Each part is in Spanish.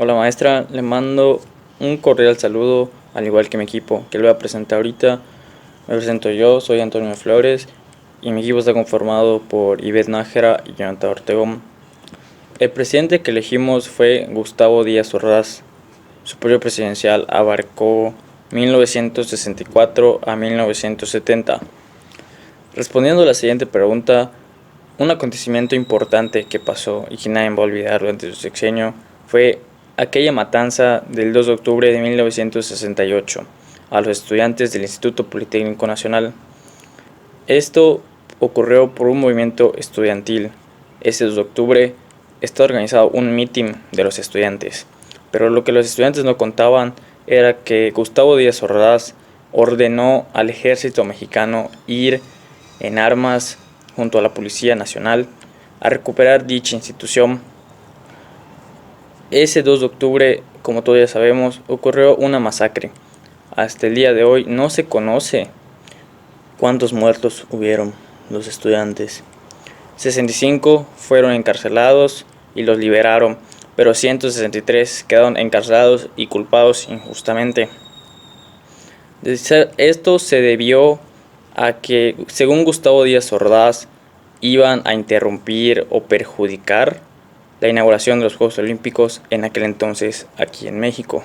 Hola maestra, le mando un cordial saludo, al igual que mi equipo, que lo voy a presentar ahorita. Me presento yo, soy Antonio Flores, y mi equipo está conformado por Ivette Nájera y Jonathan Ortegón. El presidente que elegimos fue Gustavo Díaz Ordaz. Su periodo presidencial abarcó 1964 a 1970. Respondiendo a la siguiente pregunta, un acontecimiento importante que pasó y que nadie va a olvidar durante su sexenio fue aquella matanza del 2 de octubre de 1968 a los estudiantes del Instituto Politécnico Nacional. Esto ocurrió por un movimiento estudiantil. Ese 2 de octubre está organizado un mitin de los estudiantes, pero lo que los estudiantes no contaban era que Gustavo Díaz Ordaz ordenó al ejército mexicano ir en armas junto a la Policía Nacional a recuperar dicha institución. Ese 2 de octubre, como todos ya sabemos, ocurrió una masacre. Hasta el día de hoy no se conoce cuántos muertos hubieron los estudiantes. 65 fueron encarcelados y los liberaron, pero 163 quedaron encarcelados y culpados injustamente. Esto se debió a que, según Gustavo Díaz Ordaz, iban a interrumpir o perjudicar la inauguración de los Juegos Olímpicos en aquel entonces aquí en México.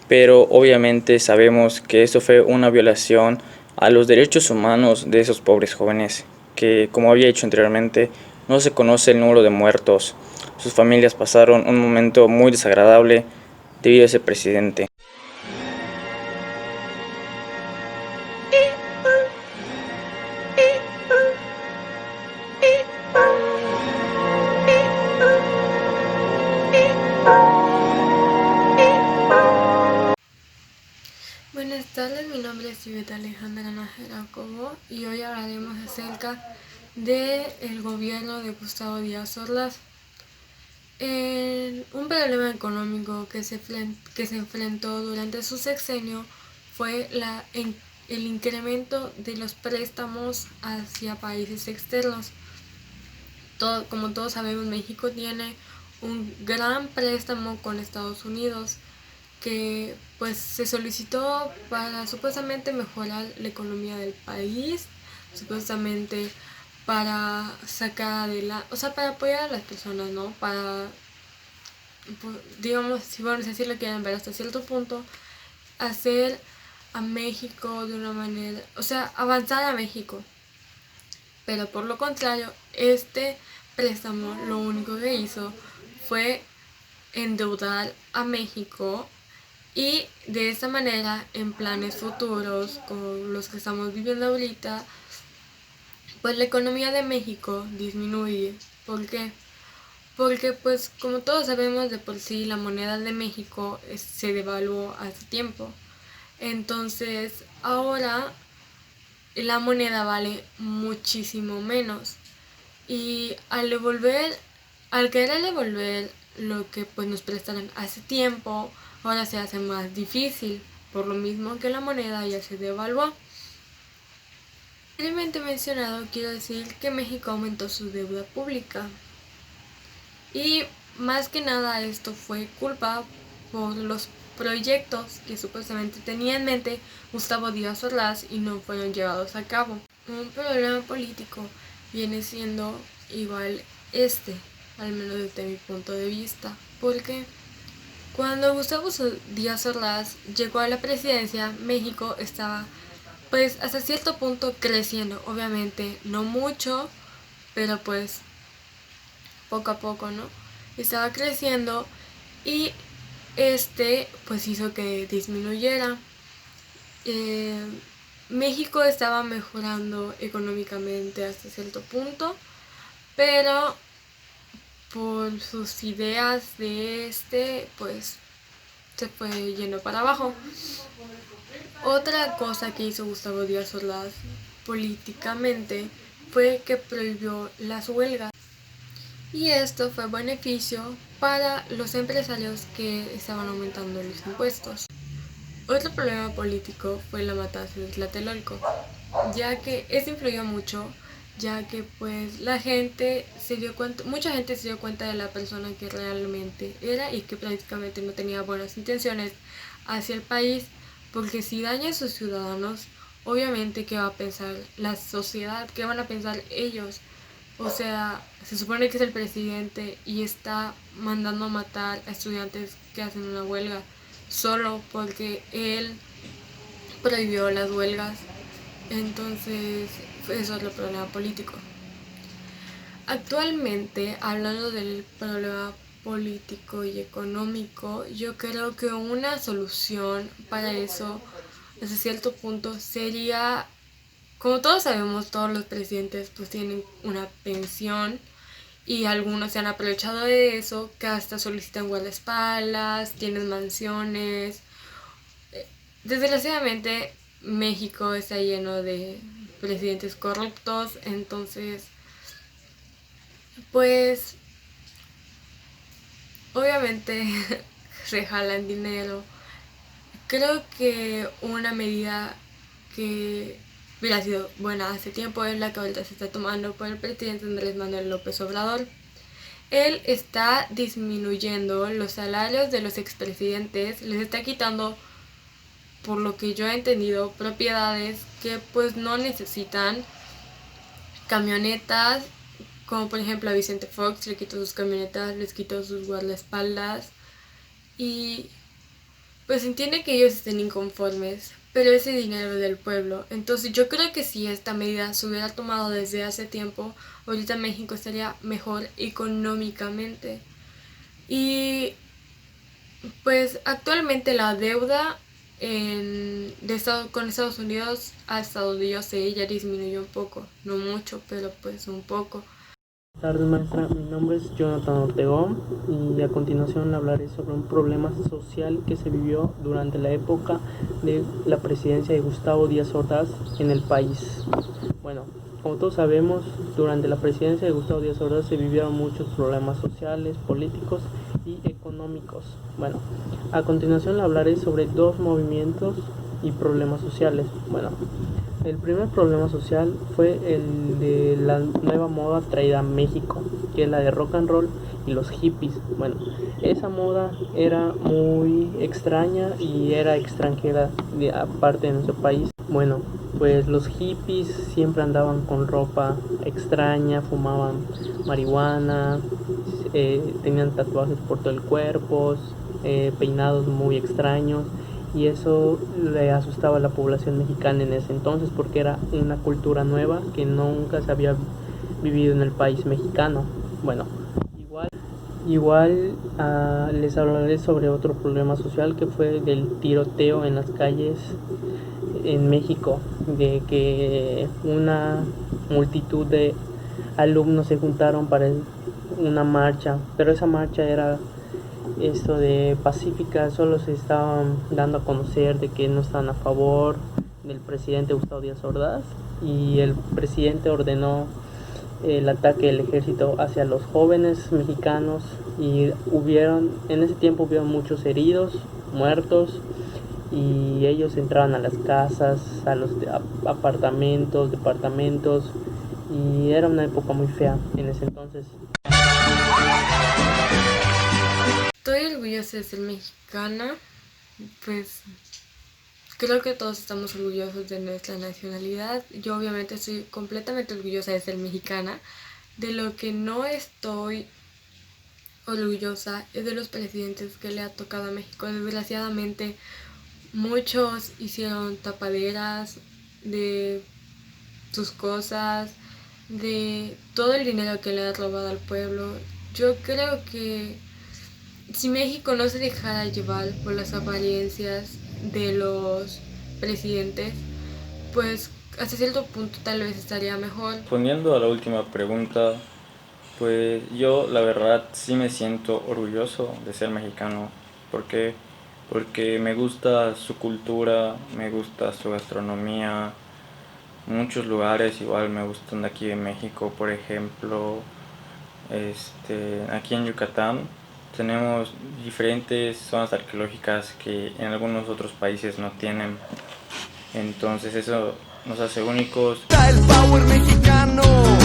Pero obviamente sabemos que eso fue una violación a los derechos humanos de esos pobres jóvenes, que, como había dicho anteriormente, no se conoce el número de muertos. Sus familias pasaron un momento muy desagradable debido a ese presidente. Buenas tardes, mi nombre es Ivette Alejandra Nájera Cobo y hoy hablaremos acerca del gobierno de Gustavo Díaz Ordaz. Un problema económico que se enfrentó durante su sexenio fue el incremento de los préstamos hacia países externos. Como todos sabemos, México tiene un gran préstamo con Estados Unidos que pues se solicitó para supuestamente mejorar la economía del país, supuestamente para sacar adelante, o sea, para apoyar a las personas, ¿no? Para, digamos, si vamos a decir lo quieren ver hasta cierto punto, hacer a México de una manera, o sea, avanzar a México. Pero por lo contrario, este préstamo lo único que hizo fue endeudar a México y de esta manera en planes futuros con los que estamos viviendo ahorita, pues la economía de México disminuye. ¿Por qué? Porque pues como todos sabemos, de por sí la moneda de México se devaluó hace tiempo. Entonces ahora la moneda vale muchísimo menos. Y al querer devolver lo que pues nos prestaron hace tiempo, ahora se hace más difícil, por lo mismo que la moneda ya se devaluó. Previamente mencionado, quiero decir que México aumentó su deuda pública. Y más que nada esto fue culpa por los proyectos que supuestamente tenía en mente Gustavo Díaz Ordaz y no fueron llevados a cabo. Un problema político viene siendo igual al menos desde mi punto de vista, porque cuando Gustavo Díaz Ordaz llegó a la presidencia, México estaba pues hasta cierto punto creciendo, obviamente no mucho, pero pues poco a poco, ¿no? Estaba creciendo y pues hizo que disminuyera. México estaba mejorando económicamente hasta cierto punto, pero por sus ideas de pues se fue yendo para abajo. Otra cosa que hizo Gustavo Díaz Ordaz políticamente fue que prohibió las huelgas. Y esto fue beneficio para los empresarios que estaban aumentando los impuestos. Otro problema político fue la matanza de Tlatelolco, ya que esto influyó mucho ya que pues la gente se dio cuenta, mucha gente se dio cuenta de la persona que realmente era y que prácticamente no tenía buenas intenciones hacia el país, porque si daña a sus ciudadanos, obviamente qué va a pensar la sociedad, qué van a pensar ellos. O sea, se supone que es el presidente y está mandando a matar a estudiantes que hacen una huelga solo porque él prohibió las huelgas. Entonces, eso es el problema político. Actualmente, hablando del problema político y económico, yo creo que una solución para eso, hasta cierto punto, sería, como todos sabemos, todos los presidentes pues tienen una pensión y algunos se han aprovechado de eso, que hasta solicitan guardaespaldas, tienen mansiones. Desgraciadamente, México está lleno de presidentes corruptos, entonces, pues, obviamente se jalan dinero. Creo que una medida que hubiera sido buena hace tiempo es la que ahorita se está tomando por el presidente Andrés Manuel López Obrador. Él está disminuyendo los salarios de los expresidentes, les está quitando, por lo que yo he entendido, propiedades que pues no necesitan, camionetas, como por ejemplo a Vicente Fox le quitó sus camionetas, les quitó sus guardaespaldas y pues entiende que ellos estén inconformes, pero ese dinero del pueblo. Entonces yo creo que si esta medida se hubiera tomado desde hace tiempo, ahorita México estaría mejor económicamente. Y pues actualmente la deuda con Estados Unidos, hasta donde yo sé, ya disminuyó un poco, no mucho, pero pues un poco. Buenas tardes, maestra. Mi nombre es Jonathan Ortegón y a continuación hablaré sobre un problema social que se vivió durante la época de la presidencia de Gustavo Díaz Ordaz en el país. Bueno, como todos sabemos, durante la presidencia de Gustavo Díaz Ordaz se vivieron muchos problemas sociales, políticos y económicos. Bueno, a continuación hablaré sobre dos movimientos y problemas sociales. Bueno, el primer problema social fue el de la nueva moda traída a México, que es la de rock and roll y los hippies. Bueno, esa moda era muy extraña y era extranjera aparte de nuestro país. Bueno, pues los hippies siempre andaban con ropa extraña, fumaban marihuana, tenían tatuajes por todo el cuerpo, peinados muy extraños. Y eso le asustaba a la población mexicana en ese entonces porque era una cultura nueva que nunca se había vivido en el país mexicano. Bueno, igual les hablaré sobre otro problema social que fue del tiroteo en las calles en México, de que una multitud de alumnos se juntaron para una marcha, pero esa marcha era esto de pacífica, solo se estaban dando a conocer de que no están a favor del presidente Gustavo Díaz Ordaz y el presidente ordenó el ataque del ejército hacia los jóvenes mexicanos y en ese tiempo hubieron muchos heridos, muertos, y ellos entraban a las casas, a los apartamentos, departamentos, y era una época muy fea en ese entonces. Estoy orgullosa de ser mexicana, pues creo que todos estamos orgullosos de nuestra nacionalidad. Yo obviamente estoy completamente orgullosa de ser mexicana. De lo que no estoy orgullosa es de los presidentes que le ha tocado a México. Desgraciadamente muchos hicieron tapaderas de sus cosas, de todo el dinero que le ha robado al pueblo. Yo creo que si México no se dejara llevar por las apariencias de los presidentes, pues hasta cierto punto tal vez estaría mejor. Respondiendo a la última pregunta, pues yo la verdad sí me siento orgulloso de ser mexicano. ¿Por qué? Porque me gusta su cultura, me gusta su gastronomía. Muchos lugares igual me gustan de aquí de México, por ejemplo, aquí en Yucatán tenemos diferentes zonas arqueológicas que en algunos otros países no tienen. Entonces eso nos hace únicos. El power mexicano. verano.